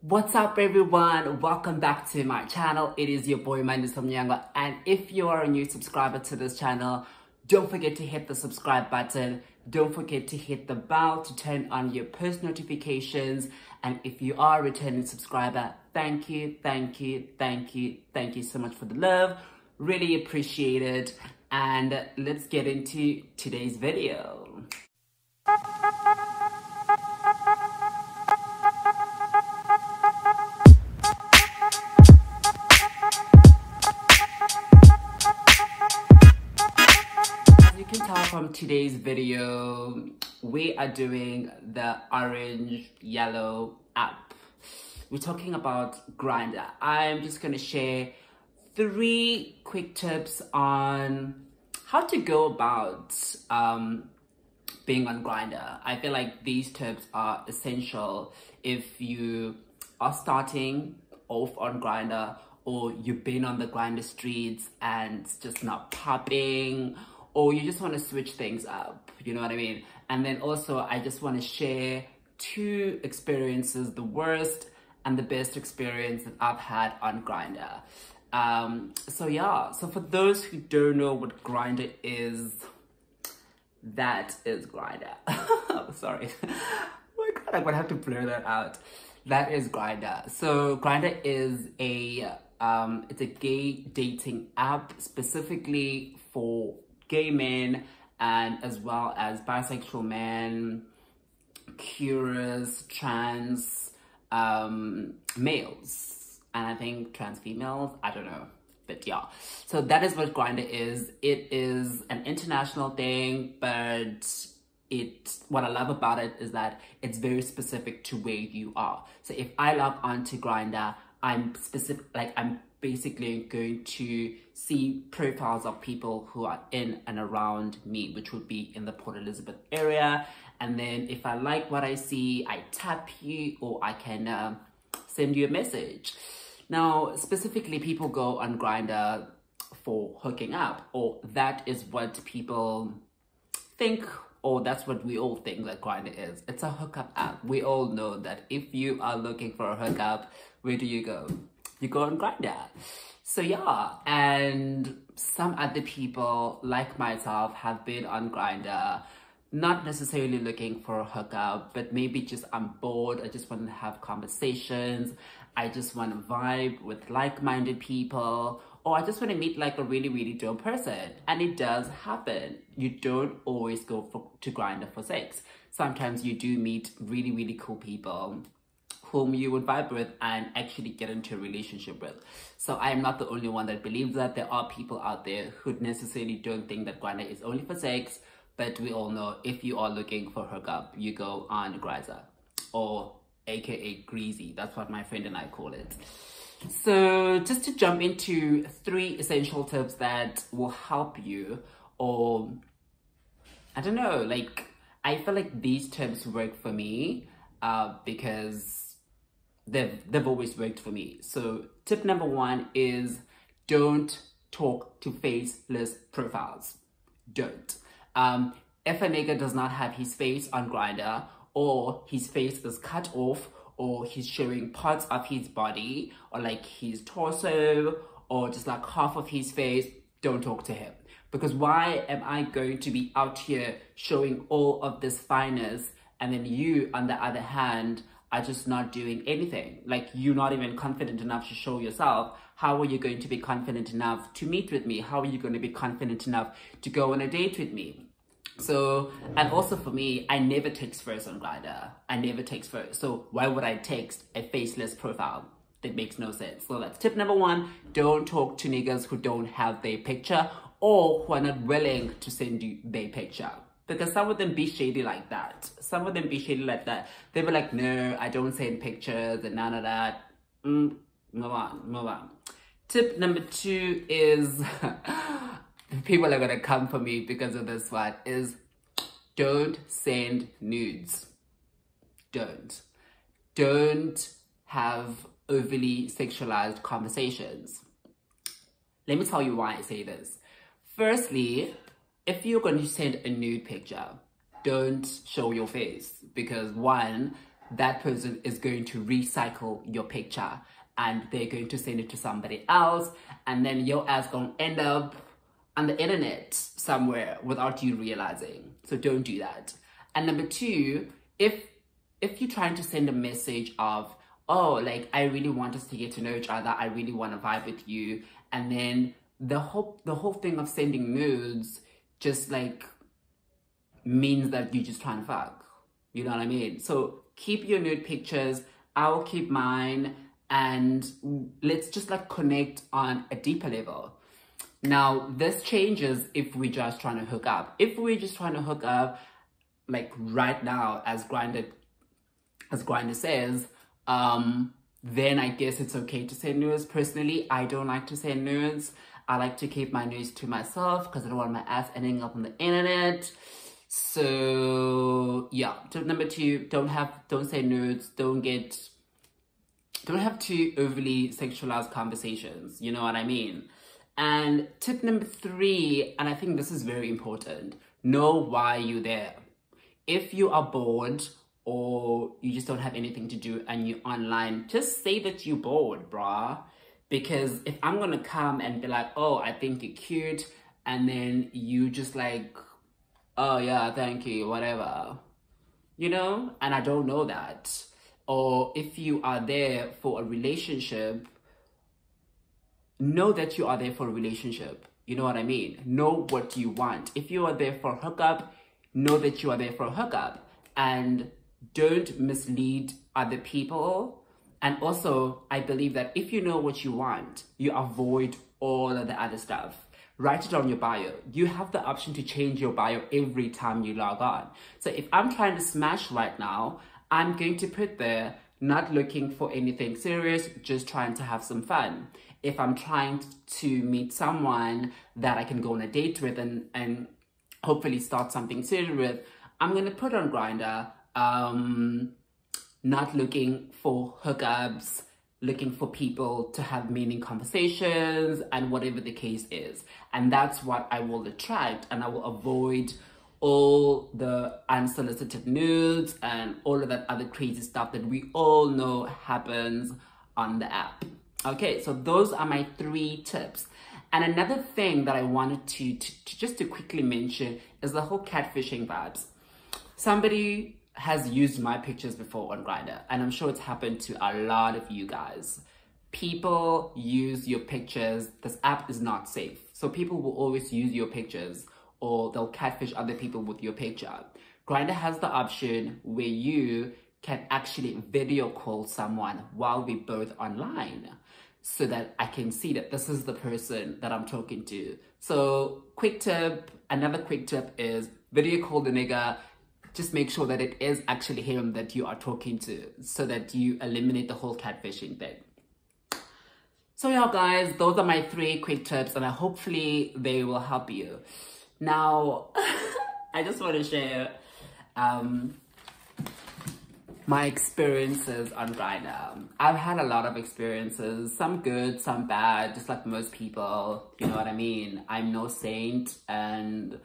What's up everyone? Welcome back to my channel. It is your boy Mandisa Mnyanga, and if you are a new subscriber to this channel, don't forget to hit the subscribe button. Don't forget to hit the bell to turn on your post notifications. And if you are a returning subscriber, thank you so much for the love. Really appreciate it. And let's get into today's video. As you can tell from today's video, we are doing the orange yellow app. We're talking about Grindr. I'm just going to share 3 quick tips on how to go about being on Grindr. I feel like these tips are essential if you are starting off on Grindr, or you've been on the Grindr streets and it's just not popping, or you just want to switch things up, you know what I mean? And then also I just want to share 2 experiences, the worst and the best experience that I've had on Grindr. So for those who don't know what Grindr is, that is Grindr. Sorry. Oh my God, I'm gonna have to blur that out. That is Grindr. So Grindr is it's a gay dating app specifically for gay men, and as well as bisexual men, curious, trans males, and I think trans females, I don't know, but yeah. So that is what Grindr is. It is an international thing, but what I love about it is that it's very specific to where you are. So if I log on to Grindr, I'm basically going to see profiles of people who are in and around me, which would be in the Port Elizabeth area. And then if I like what I see, I tap you, or I can send you a message. Now, specifically, people go on Grindr for hooking up, or that is what people think, or that's what we all think that Grindr is. It's a hookup app. We all know that if you are looking for a hookup, where do you go? You go on Grindr. So yeah, and some other people like myself have been on Grindr, not necessarily looking for a hookup, but maybe just I'm bored, I just want to have conversations, I just want to vibe with like-minded people, or I just want to meet like a really dope person. And it does happen. You don't always go to Grindr for sex. Sometimes you do meet really cool people whom you would vibe with and actually get into a relationship with. So I am not the only one that believes that. There are people out there who necessarily don't think that Grindr is only for sex, but we all know if you are looking for hookup, you go on Grindr, or aka Greasy. That's what my friend and I call it. So just to jump into 3 essential tips that will help you, or I don't know, like I feel like these tips work for me because they've always worked for me. So tip number 1 is don't talk to faceless profiles. Don't. If a nigga does not have his face on Grindr, or his face is cut off, or he's showing parts of his body, or like his torso, or just like half of his face, don't talk to him. Because why am I going to be out here showing all of this fineness, and then you, on the other hand, are just not doing anything? Like, you're not even confident enough to show yourself. How are you going to be confident enough to meet with me? How are you going to be confident enough to go on a date with me? So, and also for me, I never text first on Grindr. I never text first. So why would I text a faceless profile? That makes no sense. So that's tip number 1. Don't talk to niggas who don't have their picture, or who are not willing to send you their picture. Because some of them be shady like that. Some of them be shady like that. They be like, no, I don't send pictures and none of that. Move on. Tip number 2 is, people are gonna come for me because of this one, is don't send nudes. Don't have overly sexualized conversations. Let me tell you why I say this. Firstly, if you're going to send a nude picture, don't show your face, because 1, that person is going to recycle your picture and they're going to send it to somebody else, and then your ass gonna end up on the internet somewhere without you realizing. So don't do that. And number two, if you're trying to send a message of, oh, like, I really want us to get to know each other, I really want to vibe with you, and then the whole thing of sending nudes just like means that you're just trying to fuck. You know what I mean? So keep your nude pictures, I'll keep mine, and let's just like connect on a deeper level. Now, this changes if we're just trying to hook up. If we're just trying to hook up, like right now, as Grindr says, then I guess it's okay to send nudes. Personally, I don't like to send nudes. I like to keep my nudes to myself because I don't want my ass ending up on the internet. So yeah, tip number two, don't say nudes, don't have too overly sexualized conversations, you know what I mean? And tip number three, and I think this is very important, know why you're there. If you are bored or you just don't have anything to do and you're online, just say that you're bored, bruh. Because if I'm gonna come and be like, oh, I think you're cute, and then you just like, oh yeah, thank you, whatever, you know? And I don't know that. Or if you are there for a relationship, know that you are there for a relationship. You know what I mean? Know what you want. If you are there for a hookup, know that you are there for a hookup. And don't mislead other people. And also, I believe that if you know what you want, you avoid all of the other stuff. Write it on your bio. You have the option to change your bio every time you log on. So if I'm trying to smash right now, I'm going to put there, not looking for anything serious, just trying to have some fun. If I'm trying to meet someone that I can go on a date with and hopefully start something serious with, I'm going to put on Grindr, not looking for hookups, looking for people to have meaning conversations and whatever the case is. And that's what I will attract, and I will avoid all the unsolicited nudes and all of that other crazy stuff that we all know happens on the app. Okay, so those are my 3 tips. And another thing that I wanted to just to quickly mention is the whole catfishing vibes. Somebody has used my pictures before on Grindr, and I'm sure it's happened to a lot of you guys. People use your pictures. This app is not safe. So people will always use your pictures, or they'll catfish other people with your picture. Grindr has the option where you can actually video call someone while we're both online, so that I can see that this is the person that I'm talking to. So quick tip, another quick tip is video call the nigga. Just make sure that it is actually him that you are talking to, so that you eliminate the whole catfishing thing. So yeah, guys, those are my 3 quick tips, and hopefully they will help you. Now, I just want to share my experiences on Grindr. I've had a lot of experiences, some good, some bad, just like most people, you know what I mean? I'm no saint, and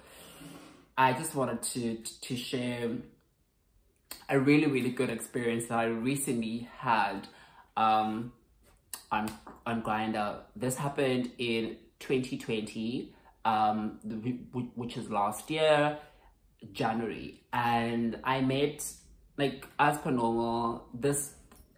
I just wanted to share a really, really good experience that I recently had on Grindr. This happened in 2020, which is last year, January, and I met, like, as per normal,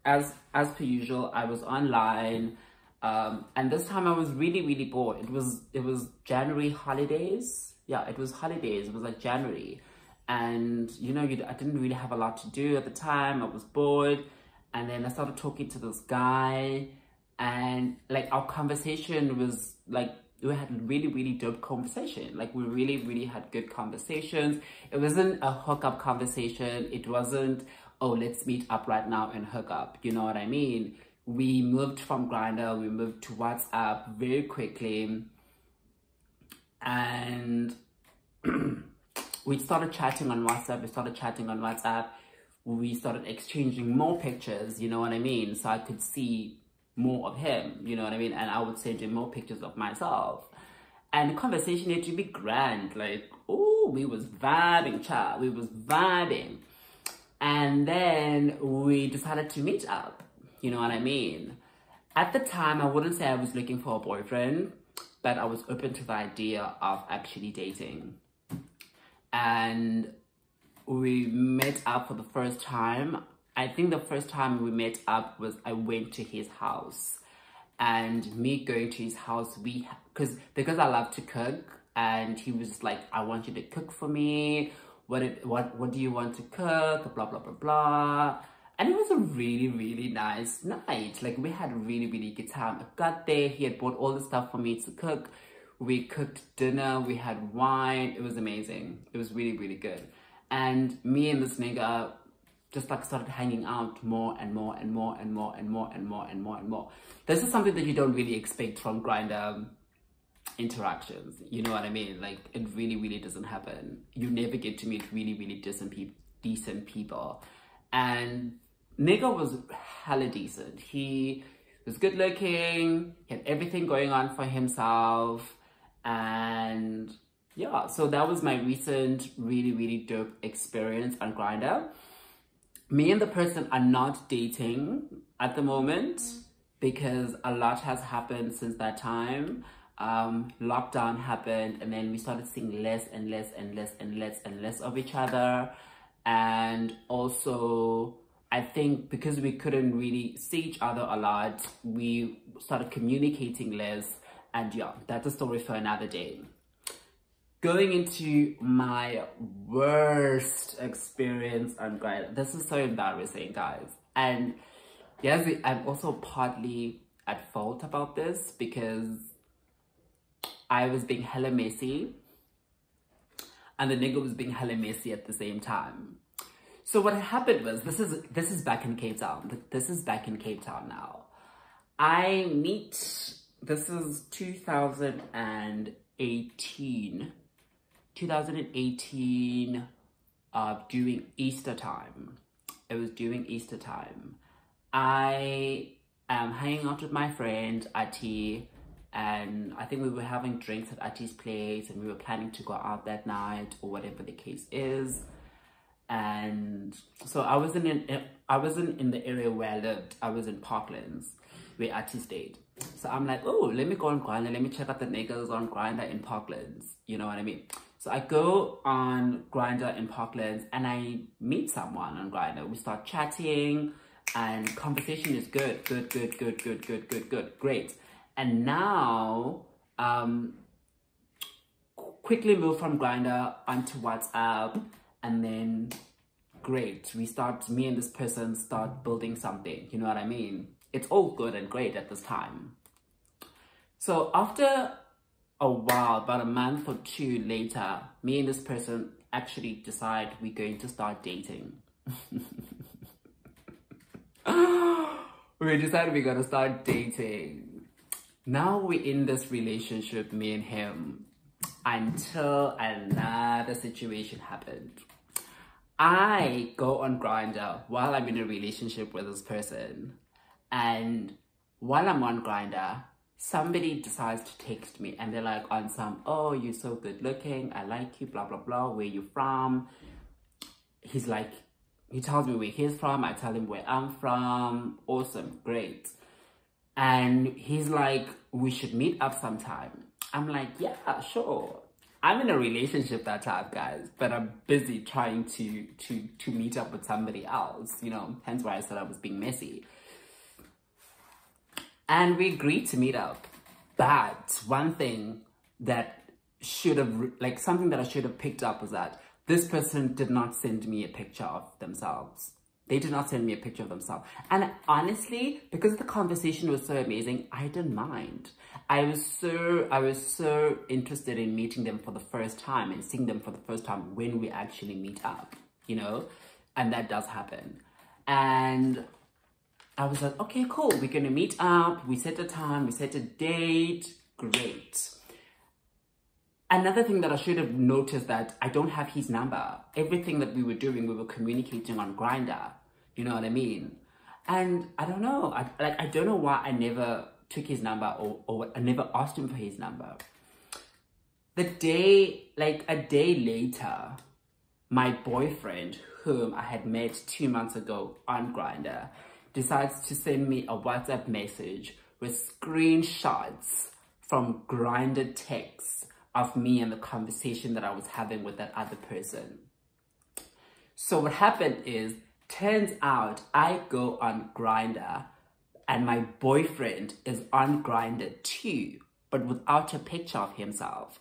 as per usual, I was online, and this time I was really, really bored. It was January holidays. Yeah, it was holidays. It was like January, and you know, I didn't really have a lot to do at the time. I was bored, and then I started talking to this guy, and like our conversation was like, we had really, really dope conversation. Like, we really, really had good conversations. It wasn't a hookup conversation. It wasn't, oh, let's meet up right now and hook up. You know what I mean? We moved from Grindr, we moved to WhatsApp very quickly. And we started chatting on WhatsApp. We started exchanging more pictures, you know what I mean? So I could see more of him, you know what I mean? And I would send him more pictures of myself. And the conversation had to be grand. Like, oh, we was vibing, child. We was vibing. And then we decided to meet up. You know what I mean? At the time, I wouldn't say I was looking for a boyfriend, but I was open to the idea of actually dating. And we met up for the first time. I think the first time we met up was I went to his house. And me going to his house, because I love to cook, and he was just like, I want you to cook for me. What do you want to cook? Blah, blah, blah, blah. And it was a really, really nice night. Like, we had a really, really good time. I got there, he had bought all the stuff for me to cook. We cooked dinner, we had wine. It was amazing. It was really, really good. And me and this nigga just like started hanging out more and more and more and more and more and more and more and more. This is something that you don't really expect from Grindr interactions. You know what I mean? Like, it really, really doesn't happen. You never get to meet really, really decent people. And nigga was hella decent. He was good looking, he had everything going on for himself, and yeah, so that was my recent really, really dope experience on Grindr. Me and the person are not dating at the moment because a lot has happened since that time. Lockdown happened, and then we started seeing less and less and less and less and less of each other. And also, I think because we couldn't really see each other a lot, we started communicating less. And yeah, that's a story for another day. Going into my worst experience on Grindr. This is so embarrassing, guys. And yes, I'm also partly at fault about this because I was being hella messy and the nigga was being hella messy at the same time. So what happened was, this is back in Cape Town. This is back in Cape Town now. This is 2018. 2018, during Easter time. It was during Easter time. I am hanging out with my friend Ati, and I think we were having drinks at Ati's place, and we were planning to go out that night or whatever the case is. And so I wasn't in the area where I lived. I was in Parklands, where Ati stayed. So I'm like, oh, let me go on Grindr. Let me check out the niggas on Grindr in Parklands. You know what I mean? So I go on Grindr in Parklands and I meet someone on Grindr. We start chatting and conversation is good. Great. And now, quickly move from Grindr onto WhatsApp, and then great. Me and this person start building something. You know what I mean? It's all good and great at this time. So after a while, about a month or two later, me and this person actually decide we're going to start dating. We decided we're gonna start dating. Now we're in this relationship, me and him, until another situation happened. I go on Grindr while I'm in a relationship with this person. And while I'm on Grindr, somebody decides to text me and they're like on some, oh, you're so good looking, I like you, blah, blah, blah, where you from? He's like, he tells me where he's from, I tell him where I'm from, awesome, great. And he's like, we should meet up sometime. I'm like, yeah, sure. I'm in a relationship that time, guys, but I'm busy trying to meet up with somebody else, you know, hence why I said I was being messy. And we agreed to meet up. But one thing that should have, like something that I should have picked up was that this person did not send me a picture of themselves. They did not send me a picture of themselves. And honestly, because the conversation was so amazing, I didn't mind. I was so interested in meeting them for the first time and seeing them for the first time when we actually meet up, you know? And that does happen. And I was like, okay, cool. We're going to meet up. We set a time. We set a date. Great. Another thing that I should have noticed that I don't have his number. Everything that we were doing, we were communicating on Grindr. You know what I mean? And I don't know. I don't know why I never took his number or I never asked him for his number. A day later, my boyfriend, whom I had met 2 months ago on Grindr, decides to send me a WhatsApp message with screenshots from Grindr texts of me and the conversation that I was having with that other person. So what happened is, turns out I go on Grindr and my boyfriend is on Grindr too, but without a picture of himself.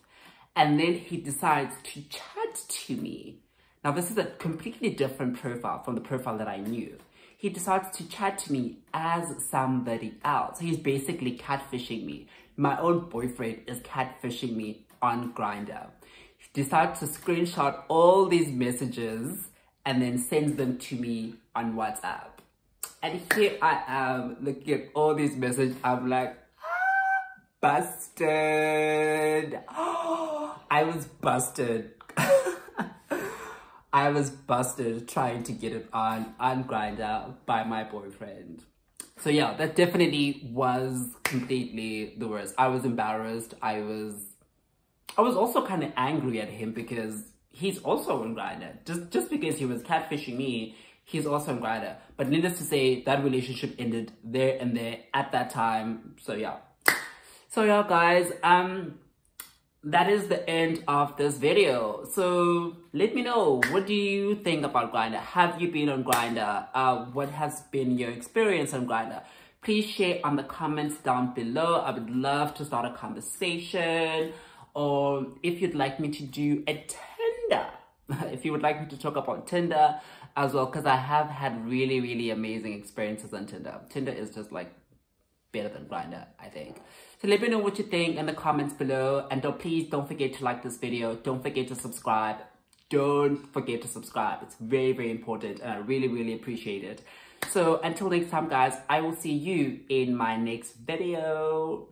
And then he decides to chat to me. Now this is a completely different profile from the profile that I knew. He decides to chat to me as somebody else. He's basically catfishing me. My own boyfriend is catfishing me on Grindr. He decides to screenshot all these messages and then sends them to me on WhatsApp. And here I am looking at all these messages. I'm like, busted. I was busted. I was busted trying to get it on Grindr by my boyfriend. So yeah, that definitely was completely the worst. I was embarrassed. I was also kind of angry at him because he's also on Grindr. Just because he was catfishing me, he's also on Grindr. But needless to say, that relationship ended there and there at that time. So yeah. So yeah, guys, that is the end of this video. So let me know, what do you think about Grindr? Have you been on Grindr? What has been your experience on Grindr? Please share on the comments down below. I would love to start a conversation. Or if you'd like me to do a Tinder, if you would like me to talk about Tinder as well, because I have had really, really amazing experiences on Tinder. Tinder is just like better than Grindr, I think. So let me know what you think in the comments below. And please don't forget to like this video. Don't forget to subscribe. Don't forget to subscribe. It's very, very important. And I really, really appreciate it. So until next time, guys, I will see you in my next video.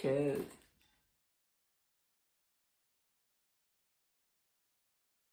Cheers.